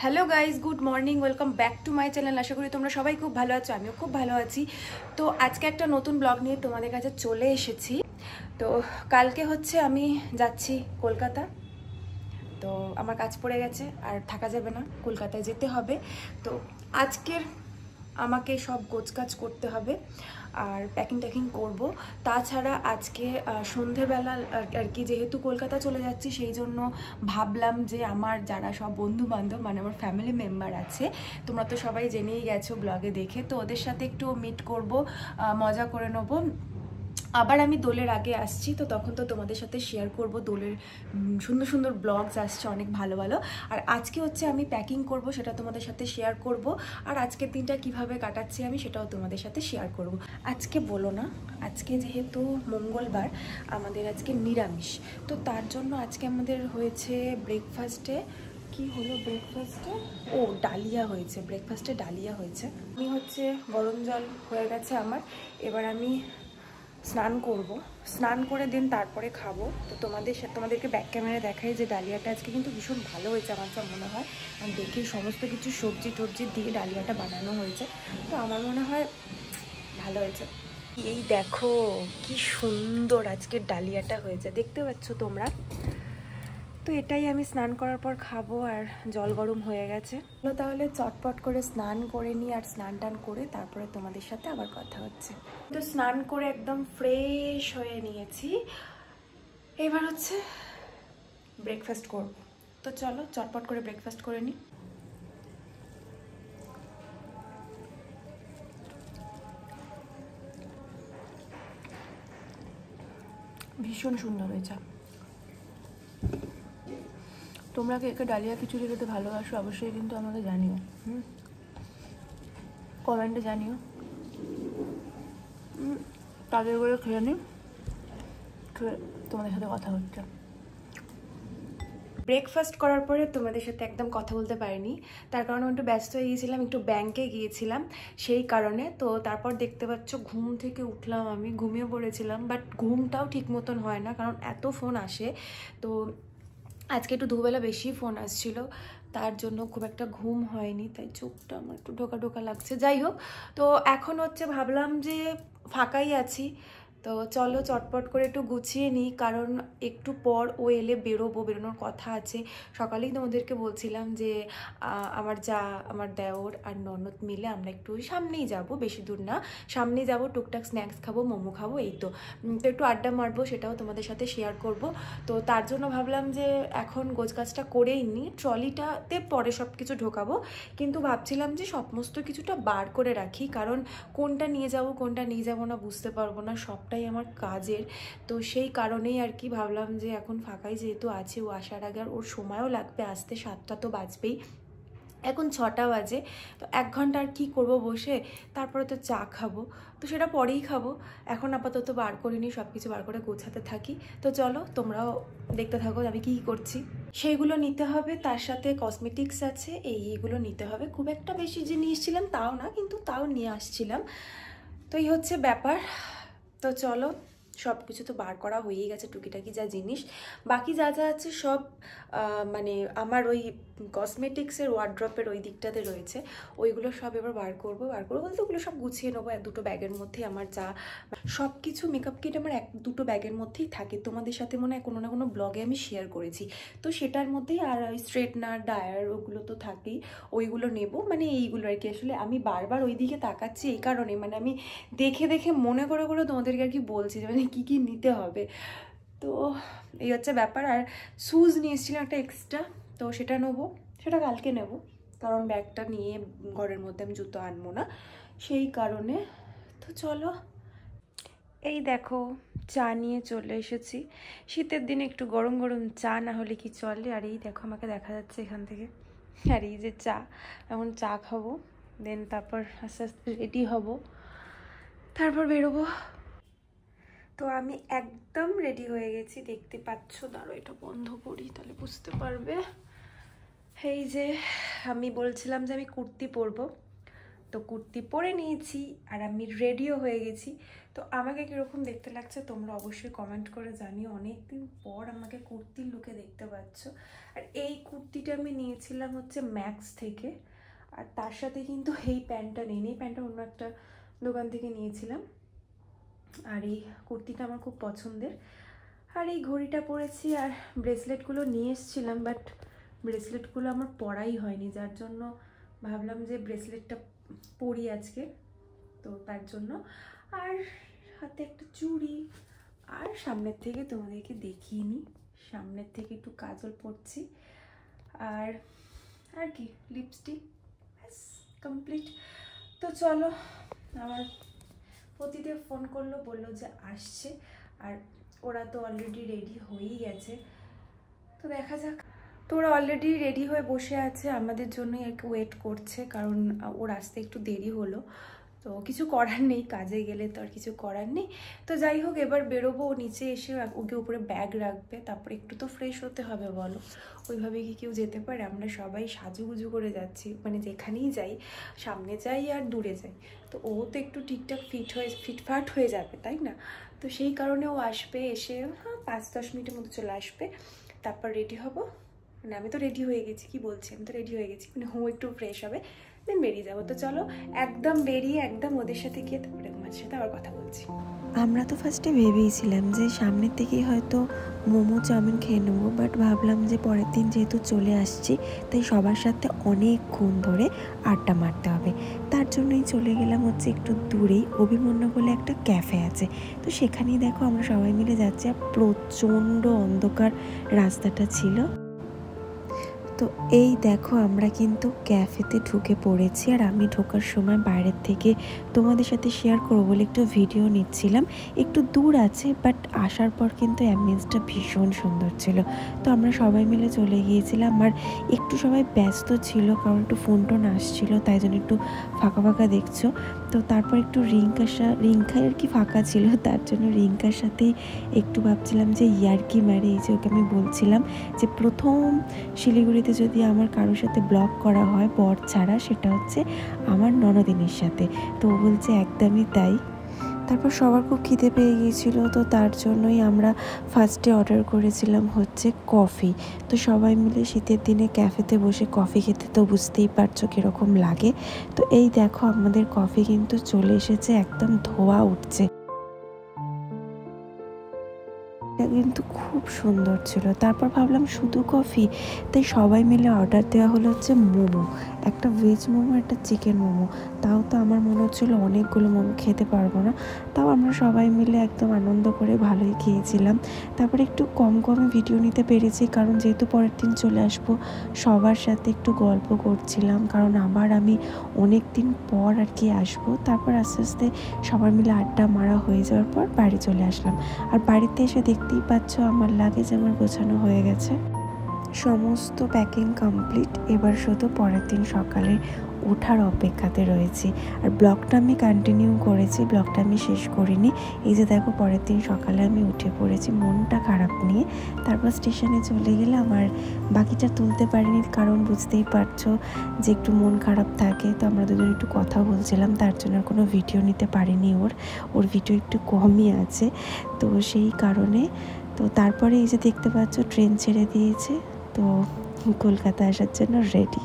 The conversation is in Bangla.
Hello guys, good morning, welcome back to my channel. আশা করি তোমরা সবাই খুব ভালো আছো, আমিও খুব ভালো আছি। তো আজকে একটা নতুন ব্লগ নিয়ে তোমাদের কাছে চলে এসেছি। তো কালকে হচ্ছে আমি যাচ্ছি কলকাতা। তো আমার কাজ পড়ে গেছে, আর থাকা যাবে না, কলকাতায় যেতে হবে। তো আজকের আমাকে সব গোছকাজ করতে হবে আর প্যাকিং ট্যাকিং করব। তাছাড়া আজকে সন্ধেবেলা আর কি, যেহেতু কলকাতা চলে যাচ্ছি, সেই জন্য ভাবলাম যে আমার যারা সব বন্ধু বান্ধব মানে আমার ফ্যামিলি মেম্বার আছে, তোমরা তো সবাই জেনেই গেছো ব্লগে দেখে, তো ওদের সাথে একটু মিট করব, মজা করে নেবো। আবার আমি দোলের আগে আসছি, তো তখন তো তোমাদের সাথে শেয়ার করব দোলের সুন্দর সুন্দর ব্লগস আসছে অনেক ভালো ভালো। আর আজকে হচ্ছে আমি প্যাকিং করব, সেটা তোমাদের সাথে শেয়ার করব। আর আজকের দিনটা কিভাবে কাটাচ্ছি আমি, সেটাও তোমাদের সাথে শেয়ার করব। আজকে বলো না, আজকে যেহেতু মঙ্গলবার, আমাদের আজকে নিরামিষ। তো তার জন্য আজকে আমাদের হয়েছে ব্রেকফাস্টে, কি হলো ব্রেকফাস্টে, ও ডালিয়া হয়েছে, ব্রেকফাস্টে ডালিয়া হয়েছে। আমি হচ্ছে গরম জল হয়ে গেছে আমার, এবার আমি স্নান করব, স্নান করে দিন তারপরে খাবো। তো তোমাদেরকে ব্যাক ক্যামেরা দেখাই যে ডালিয়াটা আজকে কিন্তু ভীষণ ভালো হয়েছে আমার যা মনে হয়। আমি দেখি সমস্ত কিছু সবজি টবজি দিয়ে ডালিয়াটা বানানো হয়েছে, তো আমার মনে হয় ভালো হয়েছে। এই দেখো কি সুন্দর আজকের ডালিয়াটা হয়েছে, দেখতে পাচ্ছ তোমরা। তো এটাই আমি স্নান করার পর খাবো, আর জল গরম হয়ে গেছে। তাহলে চটপট করে স্নান করে নিই, আর স্নান টান করে তারপরে তোমাদের সাথে আবার কথা হচ্ছে। তো স্নান করে একদম ফ্রেশ হয়ে নিয়েছি, এবার হচ্ছে ব্রেকফাস্ট করব। তো চলো চটপট করে ব্রেকফাস্ট করে নিই। ভীষণ সুন্দর হয়েছে। তোমরা কে ডালিয়া খিচুড়ি খেতে ভালোবাসো অবশ্যই কিন্তু আমাকে জানিও, কমেন্টে জানিও। তাদের করে খেয়ে নিই, তোমাদের সাথে কথা হচ্ছে। ব্রেকফাস্ট করার পরে তোমাদের সাথে একদম কথা বলতে পারিনি, তার কারণে আমি একটু ব্যস্ত হয়ে গিয়েছিলাম, একটু ব্যাংকে গিয়েছিলাম সেই কারণে। তো তারপর দেখতে পাচ্ছ ঘুম থেকে উঠলাম, আমি ঘুমিয়ে পড়েছিলাম, বাট ঘুমটাও ঠিক মতন হয় না, কারণ এত ফোন আসে। তো আজকে একটু দুবেলা বেশি ফোন আসছিল, তার জন্য খুব একটা ঘুম হয়নি, তাই চোখটা আমার একটু ঢোকা ঢোকা লাগছে। যাই হোক, তো এখন হচ্ছে ভাবলাম যে ফাঁকাই আছি, তো চলো চটপট করে একটু গুছিয়ে নিই, কারণ একটু পর ও এলে বেরোনোর কথা আছে। সকালেই তোমাদেরকে বলছিলাম যে আমার দেওর আর ননদ মিলে আমরা একটু সামনেই যাব, বেশি দূর না, সামনেই যাব, টুকটাক স্ন্যাক্স খাবো, মোমো খাবো, এই তো। তো একটু আড্ডা মারবো, সেটাও তোমাদের সাথে শেয়ার করব। তো তার জন্য ভাবলাম যে এখন গোছগাছটা করেই নিই, ট্রলিটাতে পরে সব কিছু ঢোকাবো, কিন্তু ভাবছিলাম যে সমস্ত কিছুটা বার করে রাখি, কারণ কোনটা নিয়ে যাব কোনটা নিয়ে যাব না বুঝতে পারবো না, সবটাই আমার কাজের। তো সেই কারণেই আর কি ভাবলাম যে এখন ফাঁকাই যেহেতু আছে, ও আসার আগে আর ওর সময়ও লাগবে আসতে, 7টা তো বাজবেই, এখন 6টা বাজে। তো 1 ঘন্টা আর কী করবো বসে, তারপরে তো চা খাবো, তো সেটা পরেই খাবো। এখন আপাতত বার করিনি, সব কিছু বার করে গোছাতে থাকি। তো চলো তোমরাও দেখতে থাকো আমি কী করছি। সেইগুলো নিতে হবে, তার সাথে কসমেটিক্স আছে, এইগুলো নিতে হবে। খুব একটা বেশি যে নিয়ে এসেছিলাম তাও না, কিন্তু তাও নিয়ে আসছিলাম। তো এই হচ্ছে ব্যাপার। তো চলো, সব কিছু তো বার করা হয়েই গেছে, টুকিটাকি যা জিনিস বাকি যা যা আছে সব মানে আমার ওই কসমেটিক্সের ওয়ার্ড্রপের ওই দিকটাতে রয়েছে, ওইগুলো সব এবার বার করবো বলতে ওগুলো সব গুছিয়ে নেবো 1-2 ব্যাগের মধ্যেই। আমার যা সব কিছু মেকআপ কিট আমার 1-2 ব্যাগের মধ্যেই থাকে, তোমাদের সাথে মনে হয় কোনো না কোনো ব্লগে আমি শেয়ার করেছি, তো সেটার মধ্যেই। আর ওই স্ট্রেটনার, ডায়ার, ওগুলো তো থাকেই, ওইগুলো নেব, মানে এইগুলো আর কি। আসলে আমি বারবার ওই দিকে তাকাচ্ছি এই কারণে, মানে আমি দেখে দেখে মনে করে করে তোমাদেরকে আর কি বলছি যে মানে কী কী নিতে হবে। তো এই হচ্ছে ব্যাপার। আর শুজ নিয়ে এসেছিলাম একটা এক্সট্রা, তো সেটা নেবো, সেটা কালকে নেব, কারণ ব্যাগটা নিয়ে ঘরের মধ্যে আমি জুতো আনবো না, সেই কারণে। তো চলো, এই দেখো চা নিয়ে চলে এসেছি। শীতের দিনে একটু গরম গরম চা না হলে কি চলে। আর এই দেখো আমাকে দেখা যাচ্ছে এখান থেকে, আর এই যে চা, এখন চা খাবো, দেন তারপর আস্তে আস্তে রেডি হব, তারপর বেরোবো। তো আমি একদম রেডি হয়ে গেছি, দেখতে পাচ্ছ, দাঁড়ো এটা বন্ধ করি তাহলে বুঝতে পারবে। এই যে আমি বলছিলাম যে আমি কুর্তি পরবো, তো কুর্তি পরে নিয়েছি আর আমি রেডিও হয়ে গেছি। তো আমাকে কীরকম দেখতে লাগছে তোমরা অবশ্যই কমেন্ট করে জানিও। অনেকদিন পর আমাকে কুর্তির লুকে দেখতে পাচ্ছ। আর এই কুর্তিটা আমি নিয়েছিলাম হচ্ছে ম্যাক্স থেকে, আর তার সাথে কিন্তু এই প্যান্টটা নেই, এই প্যান্টটা অন্য একটা দোকান থেকে নিয়েছিলাম। আর এই কুর্তিটা আমার খুব পছন্দের। আর এই ঘড়িটা পরেছি, আর ব্রেসলেটগুলো নিয়ে এসেছিলাম, বাট ব্রেসলেটগুলো আমার পরাই হয়নি, যার জন্য ভাবলাম যে ব্রেসলেটটা পরি আজকে, তো তার জন্য। আর হাতে একটা চুড়ি, আর সামনের থেকে তোমাদেরকে দেখিয়ে নিই, সামনের থেকে একটু কাজল পরছি, আর আর কি লিপস্টিক, ব্যাস কমপ্লিট। তো চলো, আমার পতিদেব ফোন করলো, বললো যে আসছে, আর ওরা তো অলরেডি রেডি হয়েই গেছে, তো দেখা যাক। তো ওরা অলরেডি রেডি হয়ে বসে আছে, আমাদের জন্যই আর কি ওয়েট করছে, কারণ ওর আসতে একটু দেরি হলো। তো কিছু করার নেই, কাজে গেলে তো আর কিছু করার নেই। তো যাই হোক, এবার বেরোবো, নিচে এসে ওকে উপরে ব্যাগ রাখবে, তারপরে একটু তো ফ্রেশ হতে হবে বলো, ওইভাবে কি কেউ যেতে পারে? আমরা সবাই সাজুগুজু করে যাচ্ছি, মানে যেখানেই যাই, সামনে যাই আর দূরে যাই, তো ও তো একটু ঠিকঠাক ফিটফাট হয়ে যাবে, তাই না? তো সেই কারণে ও আসবে, এসে 5-10 মিনিটের মধ্যে চলে আসবে, তারপর রেডি হব। মানে আমি তো রেডি হয়ে গেছি, কি বলছি, আমি তো রেডি হয়ে গেছি, মানে ও একটু ফ্রেশ হবে, দেন বেরিয়ে যাবো। তো চলো একদম বেরিয়ে একদম ওদের সাথে গিয়ে তারপরে তোমার সাথে আবার কথা বলছি। আমরা তো ফার্স্টে ভেবেইছিলাম যে সামনের থেকেই হয়তো মোমো চাউমিন খেয়ে নেবো, বাট ভাবলাম যে পরের দিন যেহেতু চলে আসছি, তাই সবার সাথে অনেকক্ষণ ধরে আড্ডা মারতে হবে, তার জন্যই চলে গেলাম হচ্ছে একটু দূরেই অভিমন্যু বলে একটা ক্যাফে আছে। তো সেখানেই দেখো আমরা সবাই মিলে যাচ্ছি, আর প্রচণ্ড অন্ধকার রাস্তাটা ছিল। তো এই দেখো আমরা কিন্তু ক্যাফেতে ঢুকে পড়েছি, আর আমি ঢোকার সময় বাইরের থেকে তোমাদের সাথে শেয়ার করবো বলে একটু ভিডিও নিচ্ছিলাম। একটু দূর আছে, বাট আসার পর কিন্তু অ্যাম্বিয়েন্সটা ভীষণ সুন্দর ছিল। তো আমরা সবাই মিলে চলে গিয়েছিলাম, আর একটু সবাই ব্যস্ত ছিল, কারণ একটু ফোন টোন আসছিলো, তাই জন্য একটু ফাঁকা ফাঁকা দেখছো। তো তারপর একটু রিঙ্কায় আর কি ফাঁকা ছিল, তার জন্য রিঙ্কার সাথেই একটু ভাবছিলাম যে ইয়ার্কি মারে, এই যে ওকে আমি বলছিলাম যে প্রথম শিলিগুড়িতে যদি আমার কারোর সাথে ব্লগ করা হয় বর ছাড়া, সেটা হচ্ছে আমার ননদিনীর সাথে। তো ও বলছে একদমই তাই। তারপর সবার খুব খিদে পেয়ে গিয়েছিলো, তো তার জন্যই আমরা ফার্স্টে অর্ডার করেছিলাম হচ্ছে কফি। তো সবাই মিলে শীতের দিনে ক্যাফেতে বসে কফি খেতে তো বুঝতেই পারছো কীরকম লাগে। তো এই দেখো আমাদের কফি কিন্তু চলে এসেছে, একদম ধোয়া উঠছে, কিন্তু খুব সুন্দর ছিল। তারপর ভাবলাম শুধু কফি, তাই সবাই মিলে অর্ডার দেওয়া হলো হচ্ছে মোমো, একটা ভেজ মোমো, একটা চিকেন মোমো। তাও তো আমার মনে হচ্ছিলো অনেকগুলো মোমো খেতে পারবো না, তাও আমরা সবাই মিলে একদম আনন্দ করে ভালোই খেয়েছিলাম। তারপরে একটু কম ভিডিও নিতে পেরেছি, কারণ যেহেতু পরের দিন চলে আসবো, সবার সাথে একটু গল্প করছিলাম, কারণ আবার আমি অনেক দিন পর আর কি আসবো। তারপর আস্তে আস্তে সবার মিলে আড্ডা মারা হয়ে যাওয়ার পর বাড়ি চলে আসলাম। আর বাড়িতে এসে দেখতেই পাচ্ছ আমার লাগেজ আমার গোছানো হয়ে গেছে, সমস্ত প্যাকিং কমপ্লিট। এবার শুধু পরের দিন সকালে ওঠার অপেক্ষাতে রয়েছি। আর ব্লগটা আমি কন্টিনিউ করেছি, ব্লগটা আমি শেষ করিনি। এই যে দেখো পরের দিন সকালে আমি উঠে পড়েছি মনটা খারাপ নিয়ে, তারপর স্টেশনে চলে গেলাম। আর বাকিটা তুলতে পারিনি, কারণ বুঝতেই পারছো যে একটু মন খারাপ থাকে, তো আমরা দুজন একটু কথা বলছিলাম, তার জন্য আর কোনো ভিডিও নিতে পারিনি। ওর ভিডিও একটু কমই আছে, তো সেই কারণে। তো তারপরে এই যে দেখতে পাচ্ছ ট্রেন ছেড়ে দিয়েছে, তো কলকাতা আসার জন্য রেডি।